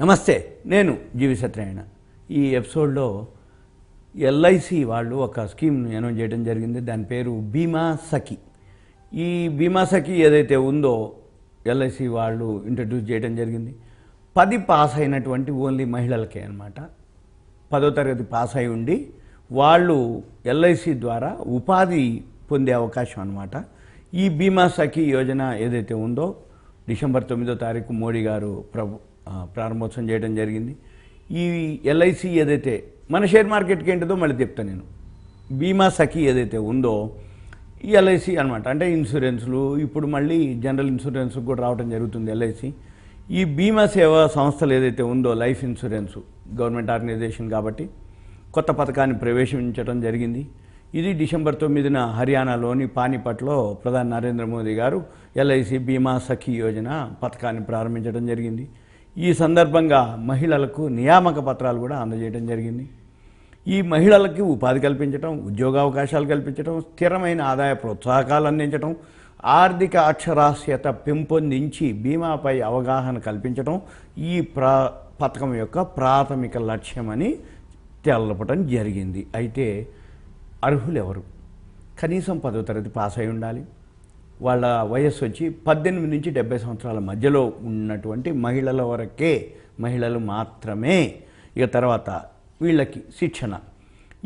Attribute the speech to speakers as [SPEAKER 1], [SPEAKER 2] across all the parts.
[SPEAKER 1] నమస్తే, నేను జీవి సత్యనారాయణ. ఈ ఎపిసోడ్లో ఎల్ఐసి వాళ్ళు ఒక స్కీమ్ను అనౌన్స్ చేయడం జరిగింది. దాని పేరు బీమా సఖి. ఈ బీమా సఖి ఏదైతే ఉందో ఎల్ఐసి వాళ్ళు ఇంట్రడ్యూస్ చేయడం జరిగింది. 10 పాస్ అయినటువంటి ఓన్లీ మహిళలకే అనమాట. 10వ తరగతి పాస్ అయి ఉండి వాళ్ళు ఎల్ఐసి ద్వారా ఉపాధి పొందే అవకాశం అనమాట. ఈ బీమా సఖి యోజన ఏదైతే ఉందో డిసెంబర్ 9వ తారీఖు మోడీ గారు ప్రారంభోత్సవం చేయడం జరిగింది. ఈ ఎల్ఐసి ఏదైతే మన షేర్ మార్కెట్కి ఏంటిదో మళ్ళీ చెప్తాను నేను. బీమా సఖి ఏదైతే ఉందో ఈ ఎల్ఐసి అనమాట, అంటే ఇన్సూరెన్స్లు ఇప్పుడు మళ్ళీ జనరల్ ఇన్సూరెన్స్ కూడా రావడం జరుగుతుంది ఎల్ఐసి. ఈ బీమా సేవా సంస్థలు ఏదైతే ఉందో లైఫ్ ఇన్సూరెన్స్ గవర్నమెంట్ ఆర్గనైజేషన్ కాబట్టి కొత్త పథకాన్ని ప్రవేశించడం జరిగింది. ఇది డిసెంబర్ 9న హర్యానాలోని పానీపట్లో ప్రధాని నరేంద్ర మోదీ గారు ఎల్ఐసి బీమా సఖి యోజన పథకాన్ని ప్రారంభించడం జరిగింది. ఈ సందర్భంగా మహిళలకు నియామక పత్రాలు కూడా అందజేయడం జరిగింది. ఈ మహిళలకి ఉపాధి కల్పించడం, ఉద్యోగావకాశాలు కల్పించడం, స్థిరమైన ఆదాయ ప్రోత్సాహకాలు అందించడం, ఆర్థిక అక్షరాస్యత పెంపొందించి బీమాపై అవగాహన కల్పించడం ఈ పథకం యొక్క ప్రాథమిక లక్ష్యమని తెలపడం జరిగింది. అయితే అర్హులు ఎవరు? కనీసం 10వ తరగతి పాస్ అయి ఉండాలి. వాళ్ళ వయస్సు వచ్చి 18 నుంచి 70 సంవత్సరాల మధ్యలో ఉన్నటువంటి మహిళల వరకే, మహిళలు మాత్రమే. ఇక తర్వాత వీళ్ళకి శిక్షణ,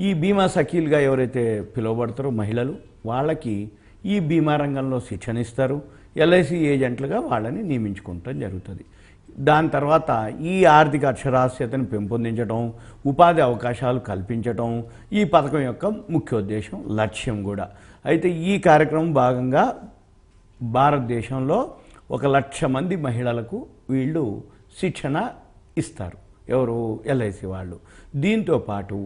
[SPEAKER 1] ఈ బీమా సఖీలుగా ఎవరైతే పిలువబడతారో మహిళలు, వాళ్ళకి ఈ బీమా రంగంలో శిక్షణ ఇస్తారు. ఎల్ఐసి ఏజెంట్లుగా వాళ్ళని నియమించుకోవటం జరుగుతుంది. దాని తర్వాత ఈ ఆర్థిక అక్షరాస్యతను పెంపొందించడం, ఉపాధి అవకాశాలు కల్పించడం ఈ పథకం యొక్క ముఖ్యోద్దేశం, లక్ష్యం కూడా. అయితే ఈ కార్యక్రమం భాగంగా భారతదేశంలో 1,00,000 మంది మహిళలకు వీళ్ళు శిక్షణ ఇస్తారు. ఎవరు? ఎల్ఐసి వాళ్ళు. దీంతో పాటు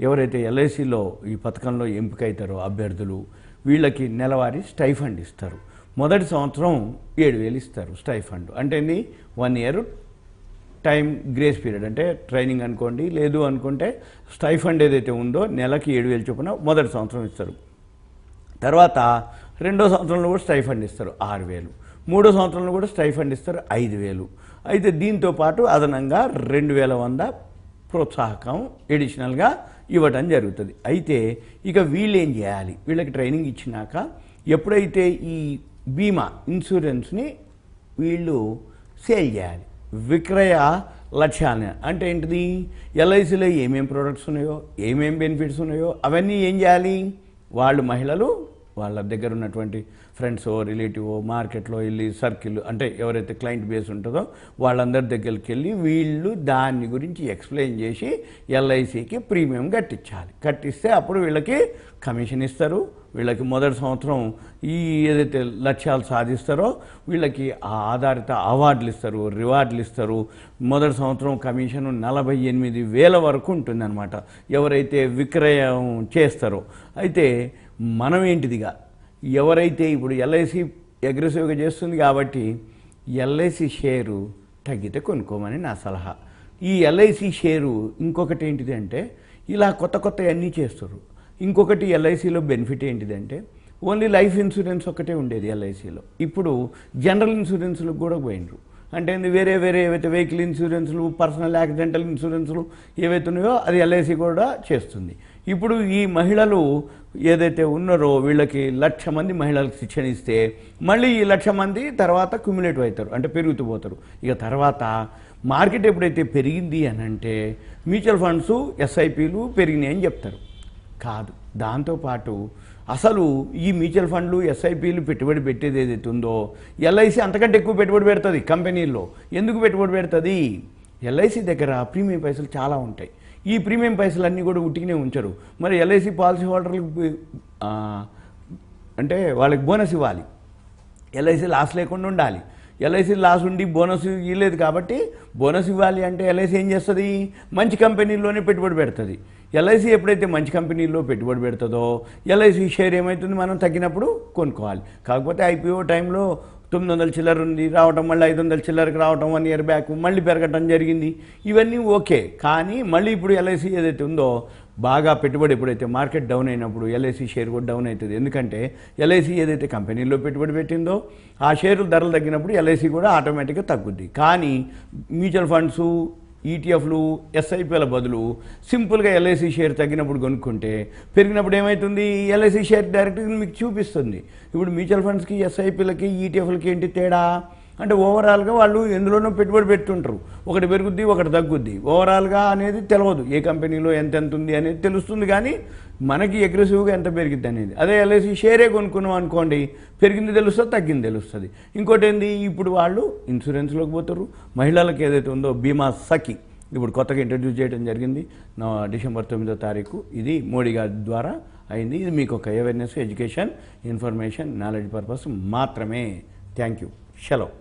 [SPEAKER 1] ఎవరైతే ఎల్ఐసిలో ఈ పథకంలో ఎంపికైతారో అభ్యర్థులు, వీళ్ళకి నెలవారీ స్టైఫండ్ ఇస్తారు. మొదటి సంవత్సరం 7,000 ఇస్తారు స్టైఫండ్. అంటే 1 ఇయర్ టైం గ్రేస్ పీరియడ్, అంటే ట్రైనింగ్ అనుకోండి. లేదు అనుకుంటే స్టైఫండ్ ఏదైతే ఉందో నెలకి 7,000 చొప్పున మొదటి సంవత్సరం ఇస్తారు. తర్వాత రెండో సంవత్సరంలో కూడా స్టైఫండ్ ఇస్తారు 6,000. మూడో సంవత్సరంలో కూడా స్టైఫండ్ ఇస్తారు 5,000. అయితే దీంతో పాటు అదనంగా 2,100 ప్రోత్సాహకం ఎడిషనల్గా ఇవ్వడం జరుగుతుంది. అయితే ఇక వీళ్ళు ఏం చేయాలి? వీళ్ళకి ట్రైనింగ్ ఇచ్చినాక ఎప్పుడైతే ఈ బీమా ఇన్సూరెన్స్ని వీళ్ళు సేల్ చేయాలి, విక్రయ లక్ష్యాన్ని, అంటే ఏంటిది? ఎల్ఐసిలో ఏమేమి ప్రోడక్ట్స్ ఉన్నాయో, ఏమేమి బెనిఫిట్స్ ఉన్నాయో అవన్నీ ఏం చేయాలి? వాళ్ళు మహిళలు వాళ్ళ దగ్గర ఉన్నటువంటి ఫ్రెండ్స్, రిలేటివ్, మార్కెట్లో వెళ్ళి సర్కిల్, అంటే ఎవరైతే క్లయింట్ బేస్ ఉంటుందో వాళ్ళందరి దగ్గరికి వెళ్ళి వీళ్ళు దాని గురించి ఎక్స్ప్లెయిన్ చేసి ఎల్ఐసికి ప్రీమియం కట్టించాలి. కట్టిస్తే అప్పుడు వీళ్ళకి కమిషన్ ఇస్తారు. వీళ్ళకి మొదటి సంవత్సరం ఈ ఏదైతే లక్ష్యాలు సాధిస్తారో వీళ్ళకి ఆ ఆధారిత అవార్డులు ఇస్తారు, రివార్డులు ఇస్తారు. మొదటి సంవత్సరం కమిషన్ 48,000 వరకు ఉంటుందన్నమాట ఎవరైతే విక్రయం చేస్తారో. అయితే మనం ఏంటిదిగా ఎవరైతే ఇప్పుడు ఎల్ఐసి అగ్రెసివ్గా చేస్తుంది కాబట్టి ఎల్ఐసి షేరు తగ్గితే కొనుక్కోమని నా సలహా. ఈ ఎల్ఐసి షేరు ఇంకొకటి ఏంటిది అంటే ఇలా కొత్త అన్నీ చేస్తారు. ఇంకొకటి ఎల్ఐసిలో బెనిఫిట్ ఏంటిదంటే ఓన్లీ లైఫ్ ఇన్సూరెన్స్ ఒకటే ఉండేది ఎల్ఐసిలో. ఇప్పుడు జనరల్ ఇన్సూరెన్స్లకు కూడా పోయినరు. అంటే వేరే ఏవైతే వెహికల్ ఇన్సూరెన్స్లు, పర్సనల్ యాక్సిడెంటల్ ఇన్సూరెన్స్లు ఏవైతే ఉన్నాయో అది ఎల్ఐసి కూడా చేస్తుంది. ఇప్పుడు ఈ మహిళలు ఏదైతే ఉన్నారో వీళ్ళకి 1,00,000 మంది మహిళలకు శిక్షణ ఇస్తే మళ్ళీ ఈ 1,00,000 మంది తర్వాత క్యుములేటివ్ అవుతారు, అంటే పెరుగుతూ పోతారు. ఇక తర్వాత మార్కెట్ ఎప్పుడైతే పెరిగింది అని అంటే మ్యూచువల్ ఫండ్స్, ఎస్ఐపీలు పెరిగినాయి అని చెప్తారు. కాదు, దాంతోపాటు అసలు ఈ మ్యూచువల్ ఫండ్లు, ఎస్ఐపీలు పెట్టుబడి పెట్టేది ఏదైతే ఉందో ఎల్ఐసి అంతకంటే ఎక్కువ పెట్టుబడి పెడుతుంది కంపెనీల్లో. ఎందుకు పెట్టుబడి పెడుతుంది? ఎల్ఐసి దగ్గర ప్రీమియం పైసలు చాలా ఉంటాయి. ఈ ప్రీమియం పైసలన్నీ కూడా ఉట్టిగానే ఉంచరు. మరి ఎల్ఐసి పాలసీ హోల్డర్లకు అంటే వాళ్ళకి బోనస్ ఇవ్వాలి. ఎల్ఐసి లాస్ లేకుండా ఉండాలి. ఎల్ఐసి లాస్ ఉండి బోనస్ ఇవ్వలేదు కాబట్టి బోనస్ ఇవ్వాలి అంటే ఎల్ఐసి ఏం చేస్తుంది? మంచి కంపెనీల్లోనే పెట్టుబడి పెడుతుంది. ఎల్ఐసి ఎప్పుడైతే మంచి కంపెనీల్లో పెట్టుబడి పెడుతుందో ఎల్ఐసి షేర్ ఏమవుతుంది? మనం తగ్గినప్పుడు కొనుక్కోవాలి. కాకపోతే ఐపీఓ టైంలో 900 చిల్లర ఉంది రావటం, మళ్ళీ 500 చిల్లరకు రావటం, 1 ఇయర్ బ్యాక్ మళ్ళీ పెరగటం జరిగింది. ఇవన్నీ ఓకే. కానీ మళ్ళీ ఇప్పుడు ఎల్ఐసి ఏదైతే ఉందో బాగా పెట్టుబడి ఎప్పుడైతే మార్కెట్ డౌన్ అయినప్పుడు ఎల్ఐసి షేర్ కూడా డౌన్ అవుతుంది. ఎందుకంటే ఎల్ఐసి ఏదైతే కంపెనీలో పెట్టుబడి పెట్టిందో ఆ షేర్లు ధరలు తగ్గినప్పుడు ఎల్ఐసి కూడా ఆటోమేటిక్గా తగ్గుద్ది. కానీ మ్యూచువల్ ఫండ్స్, ఈటీఎఫ్లు, ఎస్ఐపిల బదులు సింపుల్గా ఎల్ఐసి షేర్ తగ్గినప్పుడు కొనుక్కుంటే పెరిగినప్పుడు ఏమవుతుంది, ఎల్ఐసి షేర్ డైరెక్ట్గా మీకు చూపిస్తుంది. ఇప్పుడు మ్యూచువల్ ఫండ్స్కి, ఎస్ఐపిలకి, ఈటీఎఫ్లకి ఏంటి తేడా అంటే ఓవరాల్గా వాళ్ళు ఎందులోనో పెట్టుబడి పెట్టుంటారు. ఒకటి పెరుగుద్ది, ఒకటి తగ్గుద్ది. ఓవరాల్గా అనేది తెలియదు, ఏ కంపెనీలో ఎంత ఉంది అనేది తెలుస్తుంది, కానీ మనకి అగ్రెసివ్గా ఎంత పెరిగిద్ది అనేది. అదే ఎల్ఐసి షేరే కొనుక్కున్నాం అనుకోండి, పెరిగింది తెలుస్తుంది, తగ్గింది తెలుస్తుంది. ఇంకోటి ఏంది, ఇప్పుడు వాళ్ళు ఇన్సూరెన్స్లోకి పోతారు. మహిళలకు ఏదైతే ఉందో బీమా సఖి ఇప్పుడు కొత్తగా ఇంట్రడ్యూస్ చేయడం జరిగింది డిసెంబర్ 9వ తారీఖు. ఇది మోడీ గారి ద్వారా అయింది. ఇది మీకు ఒక awareness, education, information, knowledge purpose మాత్రమే. Thank you. సెలవు.